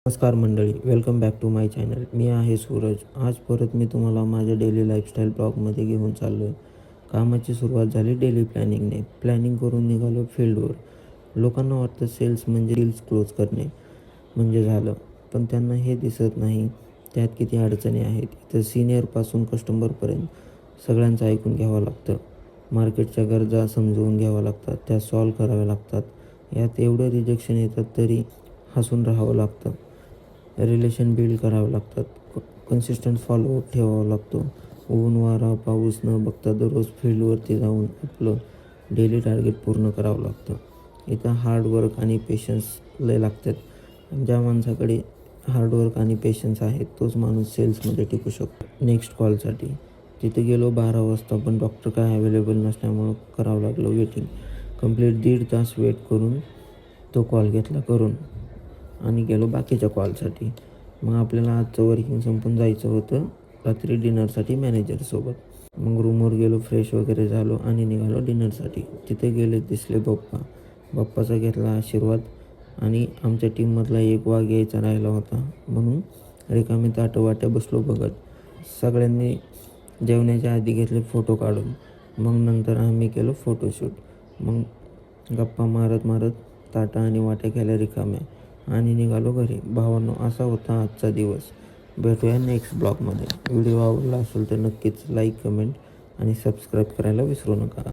नमस्कार मंडळी, welcome back to my channel. मी आहे सूरज. आज परत मी तुम्हाला माझ्या डेली लाईफस्टाईल ब्लॉगमध्ये घेऊन चाललो आहे. कामाची सुरुवात झाली डेली प्लॅनिंगने. प्लॅनिंग करून निघालो फील्डवर. लोकांना वाटतं सेल्स म्हणजे डील्स क्लोज करणे म्हणजे झालं, पण त्यांना हे दिसत नाही त्यात किती अडचणी आहेत. इथं सिनियरपासून कस्टमरपर्यंत सगळ्यांचं ऐकून घ्यावं लागतं. मार्केटच्या गरजा समजवून घ्याव्या लागतात, त्या सॉल्व कराव्या लागतात. यात एवढं रिजेक्शन येतात तरी हसून राहावं लागतं. रिलेशन बिल्ड करावे लागतात. कन्सिस्टंट फॉलोअप ठेवावा लागतो. ऊन वारा पाऊस न बघता दररोज फील्डवरती जाऊन आपलं डेली टार्गेट पूर्ण करावं लागतं. इथं हार्डवर्क आणि पेशन्स लय लागतात. ज्या माणसाकडे हार्डवर्क आणि पेशन्स आहेत तोच माणूस सेल्समध्ये टिकू शकतो. नेक्स्ट कॉलसाठी तिथे गेलो 12 वाजता, पण डॉक्टर काय अवेलेबल नसल्यामुळं करावं लागलं वेटिंग. कंप्लीट 1.5 तास वेट करून तो कॉल घेतला करून आणि गेलो बाकीच्या कॉलसाठी. मग आपल्याला आजचं वर्किंग संपून जायचं होतं रात्री डिनरसाठी मॅनेजरसोबत. मग रूमवर गेलो, फ्रेश वगैरे झालो आणि निघालो डिनरसाठी. तिथे गेले दिसले बाप्पाचा घेतला आशीर्वाद आणि आमच्या टीममधला एक वाघ यायचा राहिला होता म्हणून रिकामी ताटं वाट्या बसलो बघत. सगळ्यांनी जेवण्याच्या आधी घेतले फोटो काढून. मग नंतर आम्ही केलं फोटोशूट. मग गप्पा मारत मारत ताटं आणि वाट्या केल्या रिकाम्या आणि निघालो घरी. भावांनो, असा होता आजचा दिवस. भेटूया नेक्स्ट ब्लॉगमध्ये. व्हिडिओ आवडला असेल तर नक्कीच लाईक, कमेंट आणि सबस्क्राईब करायला विसरू नका.